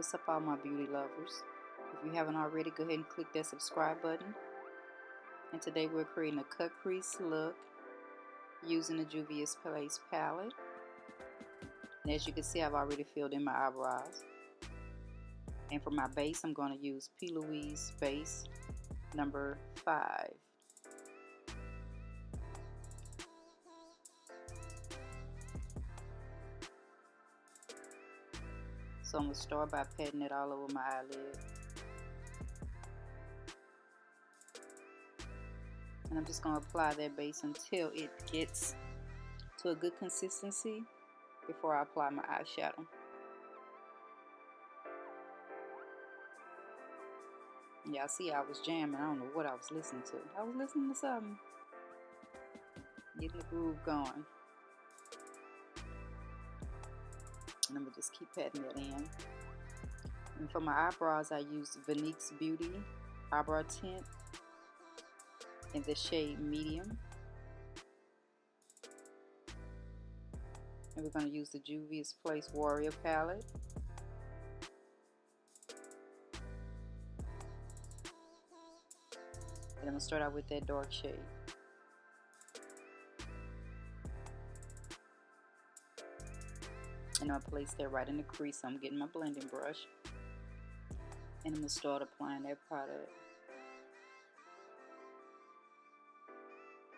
What's up, all my beauty lovers? If you haven't already, go ahead and click that subscribe button. And today we're creating a cut crease look using the Juvia's Place palette. And as you can see, I've already filled in my eyebrows. And for my base, I'm going to use Plouise Base number 5. So I'm going to start by patting it all over my eyelid. And I'm just going to apply that base until it gets to a good consistency before I apply my eyeshadow. Yeah, I see I was jamming. I don't know what I was listening to. I was listening to something. Getting the groove going. And I'm going to just keep patting that in. And for my eyebrows, I used Viniq's Beauty Eyebrow Tint in the shade Medium. And we're going to use the Juvia's Place Warrior palette. And I'm going to start out with that dark shade. And I'll place that right in the crease. So I'm getting my blending brush. And I'm going to start applying that product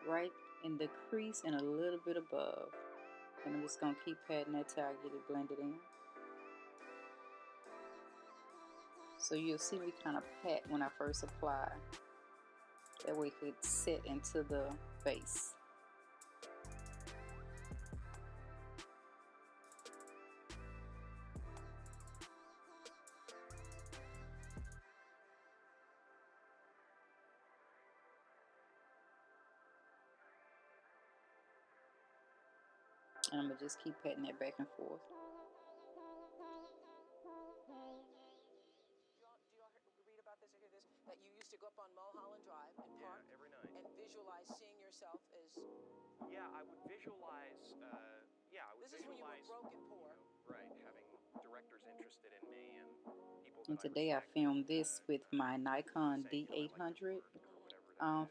right in the crease and a little bit above. And I'm just going to keep patting that till I get it blended in. So you'll see me kind of pat when I first apply. That way it set into the base. And I'm going to just keep patting that back and forth. Do you all read about this or hear this? That you used to go up on Mulholland Drive and park every night and visualize seeing yourself as... Yeah, I would visualize, This is when you were broke and poor. Right, having directors interested in me and people And that today I filmed this with my Nikon D800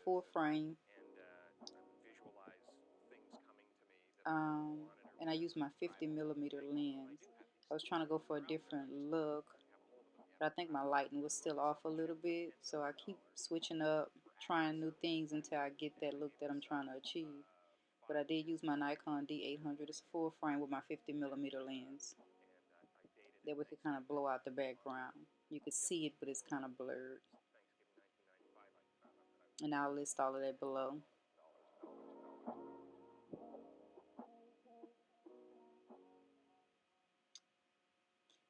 full frame. And I would visualize things coming to me that I wanted. And I used my 50mm lens. I was trying to go for a different look, but I think my lighting was still off a little bit, so I keep switching up, trying new things until I get that look that I'm trying to achieve. But I did use my Nikon D800. It's a full frame with my 50mm lens. That we could kind of blow out the background. You could see it, but it's kind of blurred. And I'll list all of that below.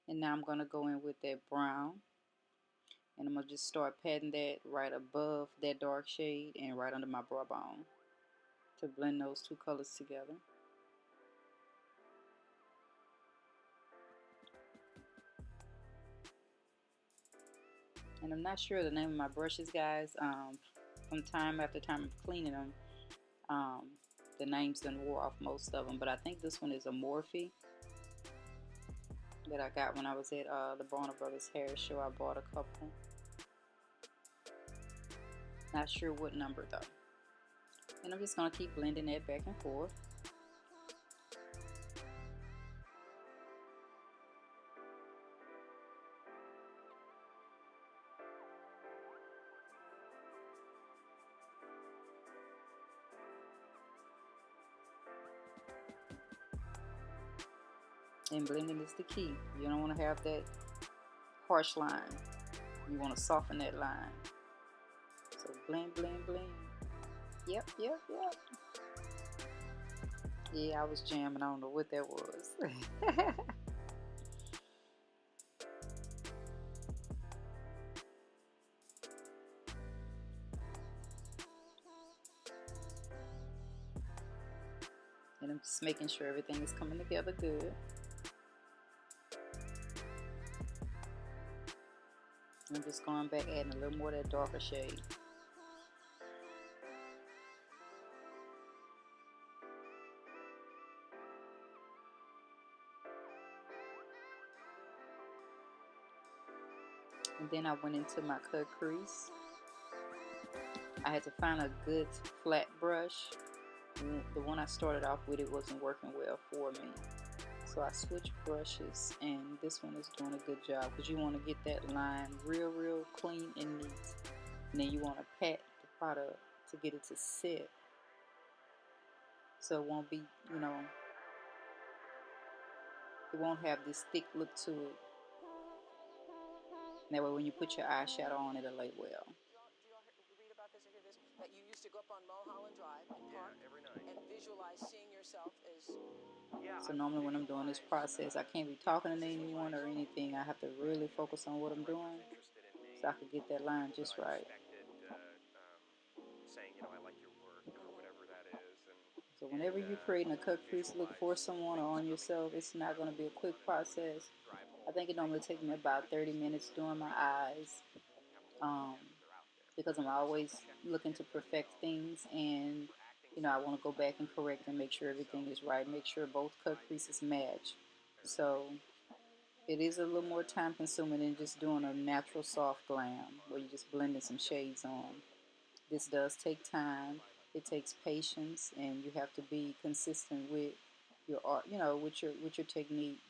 And now I'm going to go in with that brown. And I'm going to just start patting that right above that dark shade and right under my brow bone to blend those two colors together. And I'm not sure the name of my brushes, guys. From time after time of cleaning them, the names done wore off most of them. But I think this one is a Morphe that I got when I was at the Warner Brothers hair show. I bought a couple. Not sure what number though. And I'm just going to keep blending that back and forth. And blending is the key. You don't want to have that harsh line. You want to soften that line. So blend, blend, blend. Yep. Yeah, I was jamming. I don't know what that was. And I'm just making sure everything is coming together good. I'm just going back, adding a little more of that darker shade. And then I went into my cut crease. I had to find a good flat brush. The one I started off with, it wasn't working well for me. So I switched brushes, and this one is doing a good job because you want to get that line real clean and neat. And then you want to pat the product to get it to set. So it won't be, you know, it won't have this thick look to it. That way when you put your eyeshadow on, it'll lay well. Do y'all read about this or hear this? That you used to go up on Mulholland Drive and park every night. and visualize seeing yourself as... So normally when I'm doing this process, I can't be talking to anyone or anything. I have to really focus on what I'm doing so I can get that line just right. Saying, you know, I like your work or whatever that is. So whenever you're creating a cut crease look for someone or on yourself, it's not going to be a quick process. I think it normally takes me about 30 minutes doing my eyes because I'm always looking to perfect things, and you know, I want to go back and correct and make sure everything is right, make sure both cut creases match. So it is a little more time consuming than just doing a natural soft glam where you're just blending some shades on. This does take time. It takes patience, and you have to be consistent with your art, you know, with your technique,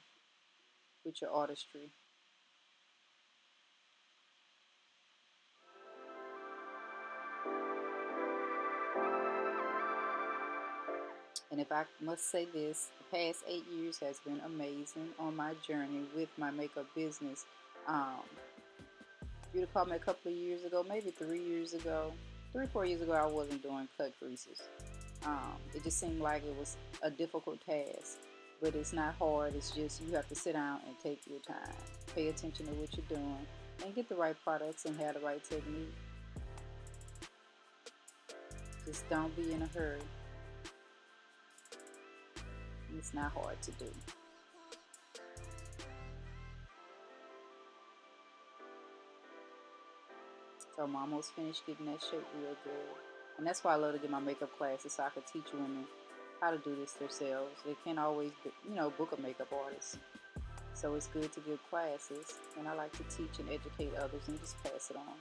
with your artistry. And if I must say this, the past 8 years has been amazing on my journey with my makeup business. If you'd have called me a couple of years ago, maybe 3 years ago, 4 years ago, I wasn't doing cut creases. It just seemed like it was a difficult task, but it's not hard. It's just you have to sit down and take your time, pay attention to what you're doing, and get the right products and have the right technique. Just don't be in a hurry. It's not hard to do. So I'm almost finished getting that shape real good. And that's why I love to get my makeup classes, so I can teach women how to do this themselves. They can't always, you know, book a makeup artist. So it's good to give classes, and I like to teach and educate others and just pass it on.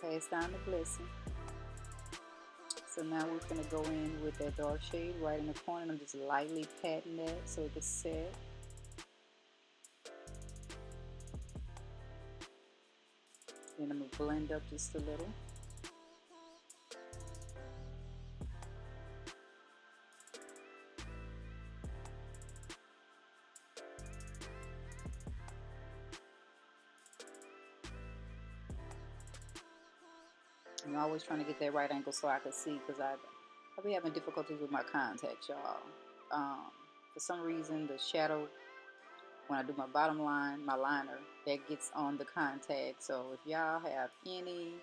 Pass down the blessing. So now we're going to go in with that dark shade right in the corner, and I'm just lightly patting that so it can set. Then I'm going to blend up just a little. I'm always trying to get that right angle so I can see, because I'll be having difficulties with my contacts, y'all. For some reason, the shadow, when I do my bottom line, my liner, that gets on the contact. So if y'all have any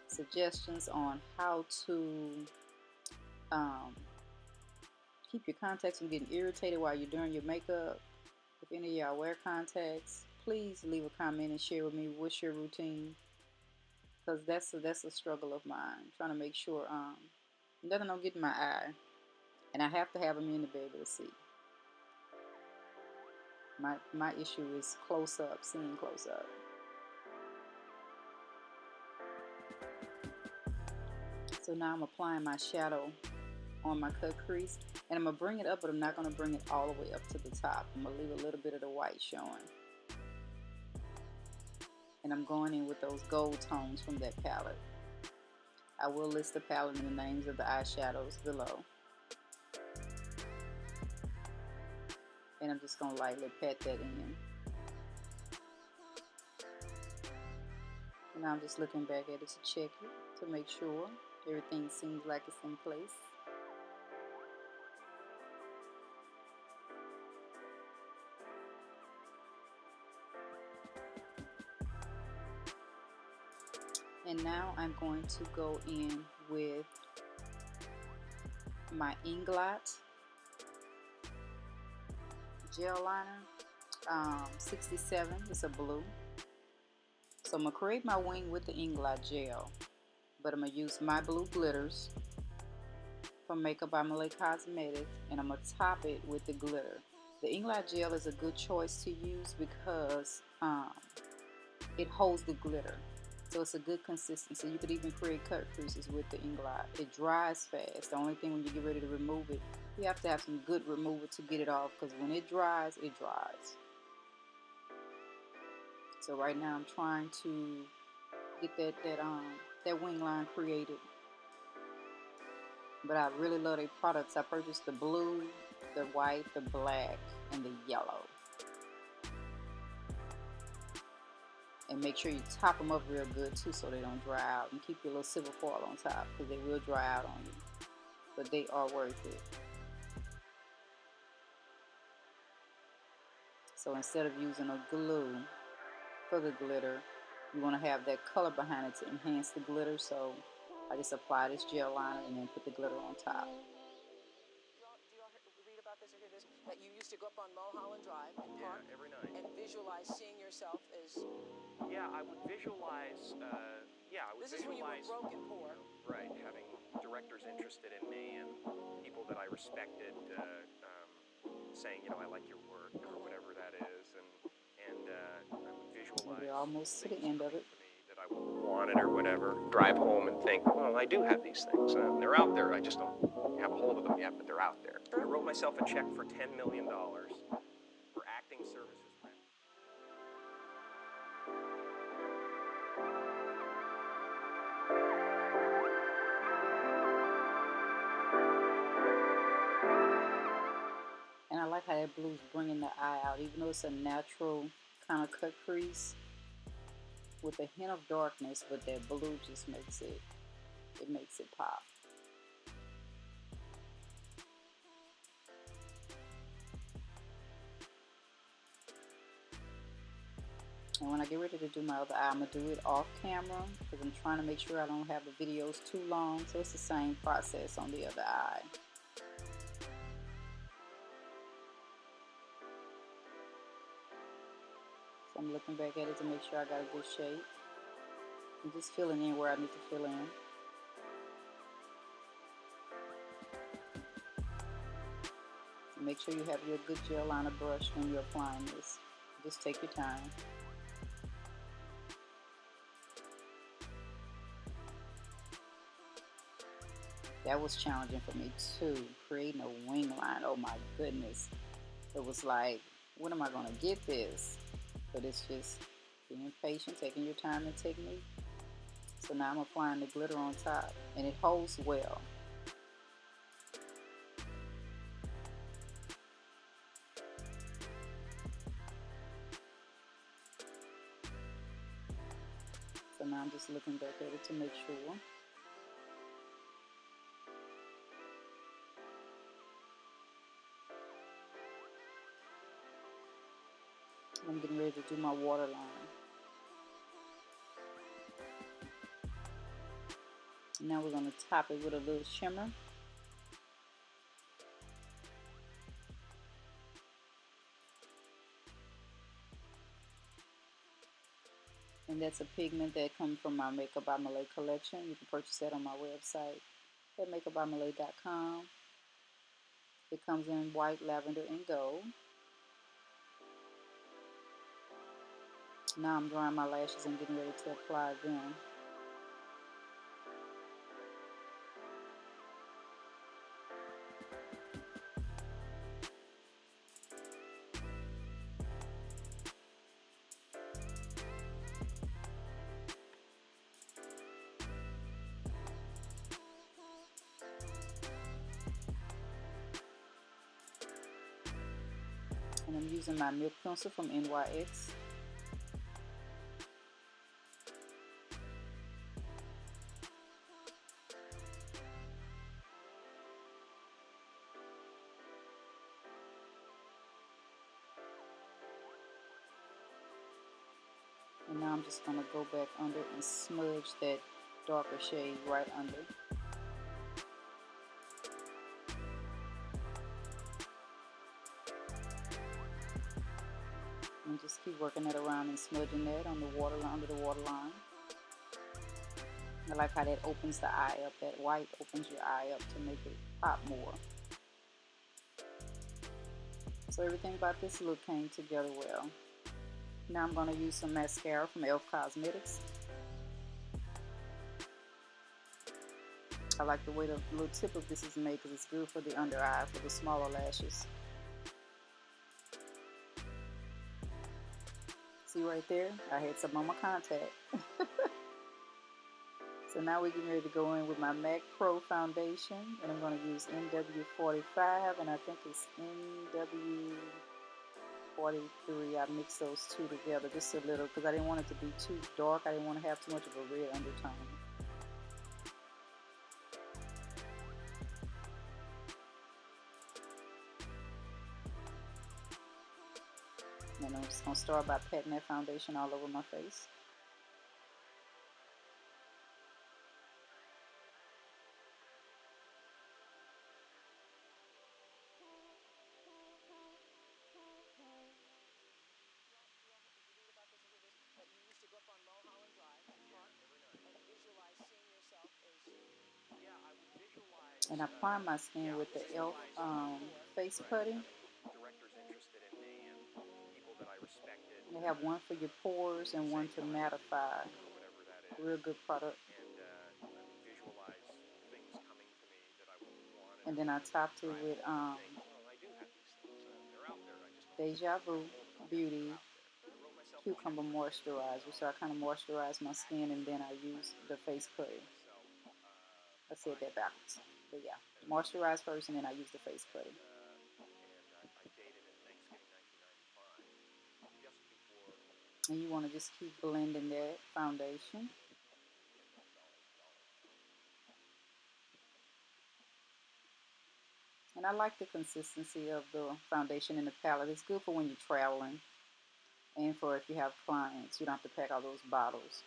suggestions on how to keep your contacts from getting irritated while you're doing your makeup, if any of y'all wear contacts, please leave a comment and share with me what's your routine. Because that's a struggle of mine, trying to make sure nothing don't get in my eye, and I have to have them in to be able to see. My issue is close up, seeing close up. So now I'm applying my shadow on my cut crease, and I'm gonna bring it up, but I'm not gonna bring it all the way up to the top. I'm gonna leave a little bit of the white showing. And I'm going in with those gold tones from that palette. I will list the palette and the names of the eyeshadows below. And I'm just going to lightly pat that in. And I'm just looking back at it to check it, to make sure everything seems like it's in place. And now I'm going to go in with my Inglot gel liner, 67. It's a blue. So I'm going to create my wing with the Inglot gel, but I'm going to use my blue glitters from MakeupByMalay Cosmetics, and I'm going to top it with the glitter. The Inglot gel is a good choice to use because it holds the glitter. So it's a good consistency. You could even create cut creases with the Inglot. It dries fast. The only thing when you get ready to remove it, you have to have some good remover to get it off, because when it dries, it dries. So right now I'm trying to get that wing line created. But I really love their products. I purchased the blue, the white, the black, and the yellow. And make sure you top them up real good too so they don't dry out. And keep your little silver foil on top because they will dry out on you. But they are worth it. So instead of using a glue for the glitter, you want to have that color behind it to enhance the glitter. So I just apply this gel liner and then put the glitter on top. Do y'all read about this or hear this? That you used to go up on Mulholland Drive and park every night. and visualize seeing yourself as... Yeah, I would visualize, This is when you were broke and poor. Right, having directors interested in me and people that I respected saying, you know, I like your work or whatever that is, and I would visualize. We're almost to the end of it. That I wanted or whatever. Drive home and think, well, I do have these things. They're out there. I just don't have a hold of them yet, but they're out there. I wrote myself a check for $10 million for acting services. And I like how that blue's bringing the eye out, even though it's a natural kind of cut crease with a hint of darkness, but that blue just makes it pop. And when I get ready to do my other eye, I'm going to do it off camera because I'm trying to make sure I don't have the videos too long. So it's the same process on the other eye. So I'm looking back at it to make sure I got a good shape. I'm just filling in where I need to fill in. Make sure you have your good gel liner brush when you're applying this. Just take your time. That was challenging for me too, creating a wing line. Oh my goodness. It was like, when am I going to get this? But it's just being patient, taking your time and technique. So now I'm applying the glitter on top, and it holds well. So now I'm just looking back at it to make sure. I'm getting ready to do my waterline. Now we're going to top it with a little shimmer. And that's a pigment that comes from my MakeupByMalay collection. You can purchase that on my website at MakeupByMalay.com. It comes in white, lavender, and gold. Now I'm drying my lashes and getting ready to apply them. And I'm using my milk pencil from NYX. And now I'm just going to go back under and smudge that darker shade right under. And just keep working that around and smudging that on the waterline, under the waterline. I like how that opens the eye up. That white opens your eye up to make it pop more. So everything about this look came together well. Now I'm going to use some mascara from e.l.f. Cosmetics. I like the way the little tip of this is made because it's good for the under eye, for the smaller lashes. See right there? I had some on my contact. So now we're getting ready to go in with my MacPro foundation, and I'm going to use NW45, and I think it's NW43. I mixed those two together just a little because I didn't want it to be too dark. I didn't want to have too much of a red undertone. And I'm just going to start by patting that foundation all over my face. And I prime my skin with the e.l.f. Face Putty. They have one for your pores and one to mattify. Real good product. And then I topped it with Deja Vu Beauty Cucumber Moisturizer. So I kind of moisturize my skin and then I use the face putty. I said that backwards. But yeah, moisturize first and then I use the face putty. And you want to just keep blending that foundation. And I like the consistency of the foundation in the palette. It's good for when you're traveling and for if you have clients. You don't have to pack all those bottles.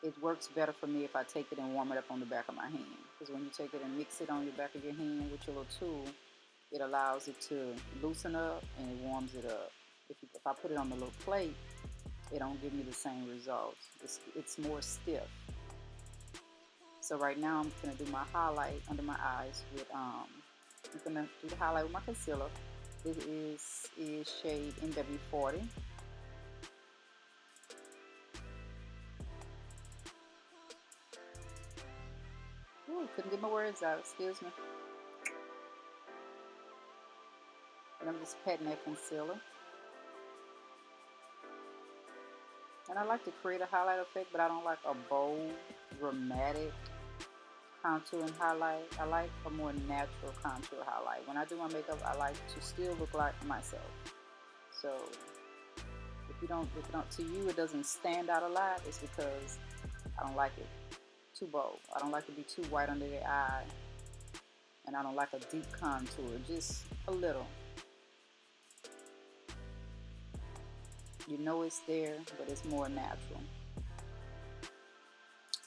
It works better for me if I take it and warm it up on the back of my hand. Because when you take it and mix it on your back of your hand with your little tool, it allows it to loosen up and it warms it up. If I put it on the little plate, it don't give me the same results. It's more stiff. So right now I'm going to do my highlight under my eyes with, I'm going to do the highlight with my concealer. This is shade NW40. Ooh, couldn't get my words out, excuse me. And I'm just patting that concealer. And I like to create a highlight effect, but I don't like a bold, dramatic contour and highlight. I like a more natural contour highlight. When I do my makeup, I like to still look like myself. So if to you it doesn't stand out a lot, it's because I don't like it too bold. I don't like to be too white under the eye. And I don't like a deep contour, just a little. You know it's there, but it's more natural.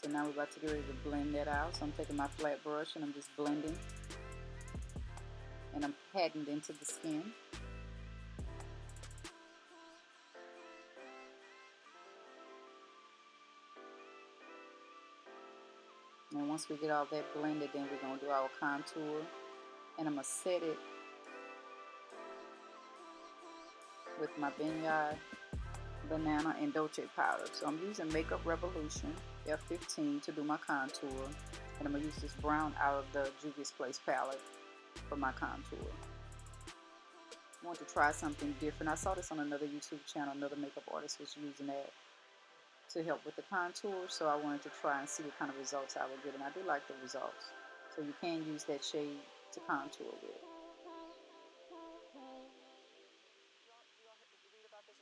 So now we're about to get ready to blend that out. So I'm taking my flat brush and I'm just blending. And I'm patting it into the skin. And once we get all that blended, then we're going to do our contour. And I'm going to set it with my BenNye, Bananna, and Dolce powder. So I'm using Makeup Revolution F15 to do my contour. And I'm going to use this brown out of the Juvia's Place palette for my contour. I want to try something different. I saw this on another YouTube channel. Another makeup artist was using that to help with the contour. So I wanted to try and see what kind of results I would get. And I do like the results. So you can use that shade to contour with.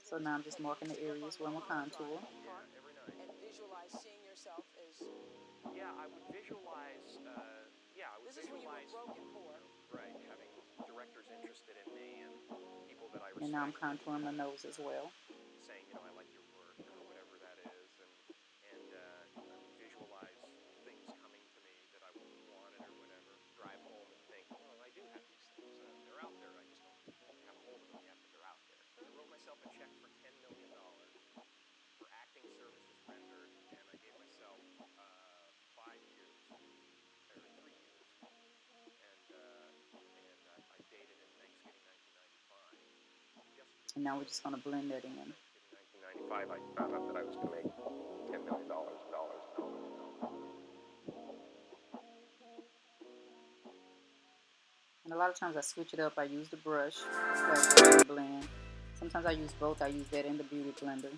So now I'm just marking the areas where I'm going to contour. And visualize seeing yourself as... Yeah, I would visualize, This is when you were broken for. Right, having directors interested in me and people that I respect. And now I'm contouring my nose as well. Saying, I like your work or whatever that is. And I would visualize things coming to me that I wanted or whatever. Drive home and think, well, I do have these things. They're out there. I just don't have a hold of them yet, but they're out there. I wrote myself a check for $10 million for acting services rendered, and I gave myself 5 years, or 3 years. And now we're just going to blend that in. In 1995, I found out that I was going to make $10 million. And a lot of times I switch it up. I use the brush, the flat brush to blend. Sometimes I use both. I use that in the beauty blender.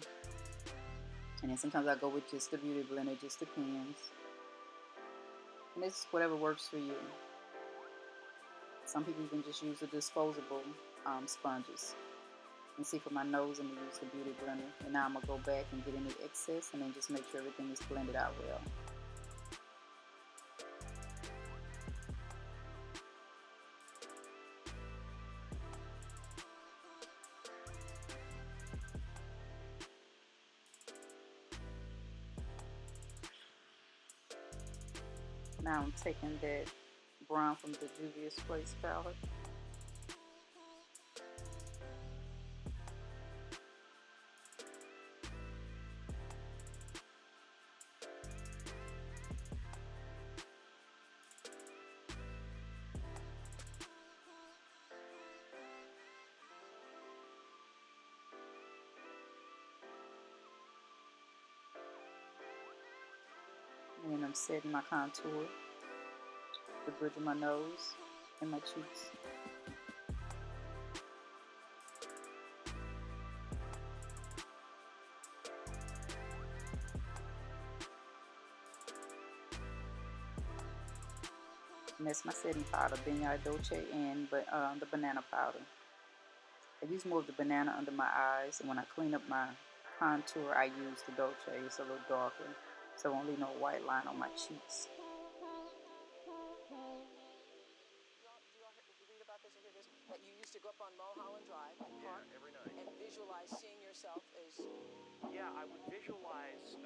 And then sometimes I go with just the beauty blender. It just depends. And it's whatever works for you. Some people even just use the disposable sponges. And see, for my nose, I'm going to use the beauty blender. And now I'm going to go back and get any excess and then just make sure everything is blended out well. Now I'm taking that brown from the Juvia Face palette. And then I'm setting my contour, the bridge of my nose, and my cheeks. And that's my setting powder, BenNye Dolce, and the banana powder. I use more of the banana under my eyes, and when I clean up my contour, I use the Dolce. It's a little darker, so I won't leave no white line on my cheeks. That you used to go up on Mulholland Drive and park every night and visualize seeing yourself as... Yeah, I would visualize,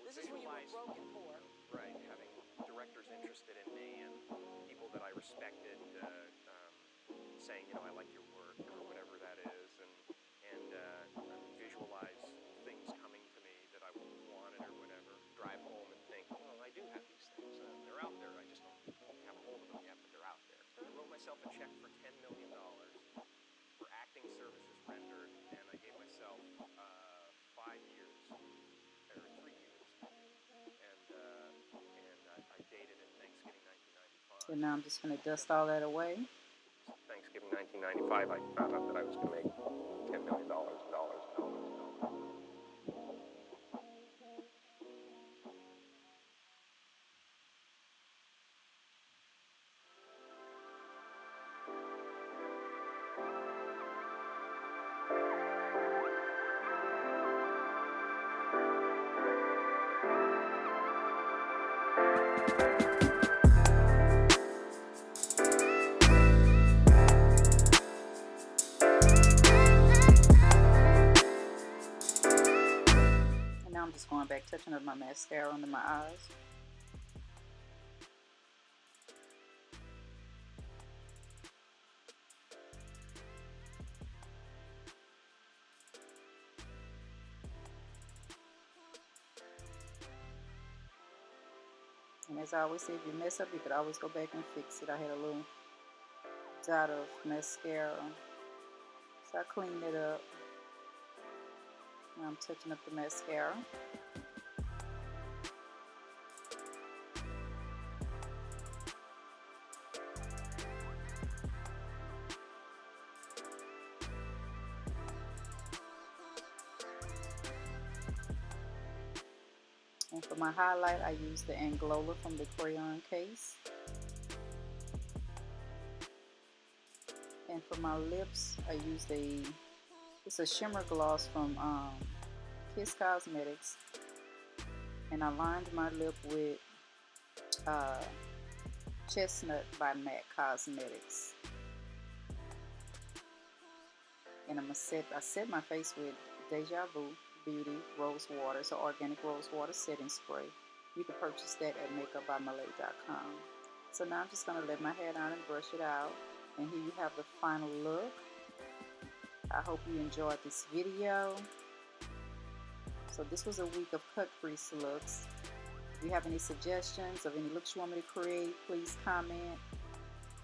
This is when you were broke and poor. Right, having directors interested in me and people that I respected saying, you know, I like your work or whatever that is, and visualize things coming to me that I wanted or whatever. Drive home and think, well, I do have these things. They're out there. I just don't have a hold of them yet, but they're out there. I wrote myself a check for $10 million for acting services rendered, and I gave myself 5 years, or 3 years, and I dated in Thanksgiving 1995. So now I'm just going to dust all that away. Thanksgiving 1995, I found out that I was going to make $10 million. I'm just going back, touching up my mascara under my eyes. And as I always say, if you mess up, you could always go back and fix it. I had a little dot of mascara, so I cleaned it up. Now I'm touching up the mascara. And for my highlight, I use the Anglowla from the Crayon case. And for my lips, I use it's a shimmer gloss from Kiss Cosmetics. And I lined my lip with Chestnut by MakeupByMalay. And I set my face with Deja Vu Beauty Rosewater. It's an organic rosewater setting spray. You can purchase that at MakeupByMalay.com. So now I'm just going to let my hair down and brush it out. And here you have the final look. I hope you enjoyed this video. So this was a week of cut crease looks. If you have any suggestions of any looks you want me to create, please comment.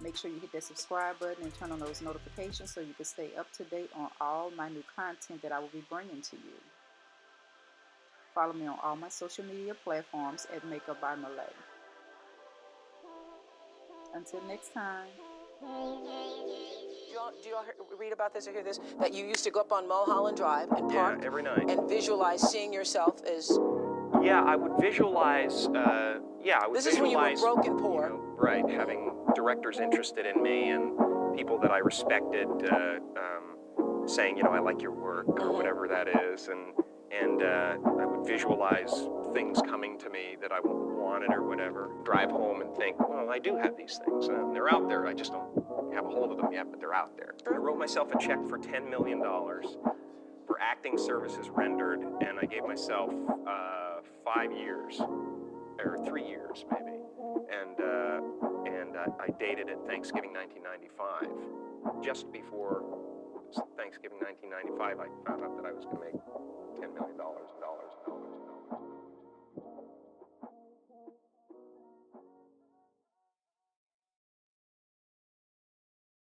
Make sure you hit that subscribe button and turn on those notifications so you can stay up to date on all my new content that I will be bringing to you. Follow me on all my social media platforms at MakeupByMalay. Until next time. Do you all read about this or hear this? That you used to go up on Mulholland Drive and park every night and visualize seeing yourself as... Yeah, I would visualize, This is when you were broke and poor. You know, right, having directors interested in me and people that I respected saying, I like your work or whatever that is. And I would visualize things coming to me that I wanted or whatever. Drive home and think, well, I do have these things. They're out there. I just don't have a hold of them yet, but they're out there. I wrote myself a check for $10 million for acting services rendered, and I gave myself 5 years, or 3 years maybe. And I dated it Thanksgiving 1995. Just before Thanksgiving 1995, I found out that I was going to make $10 million.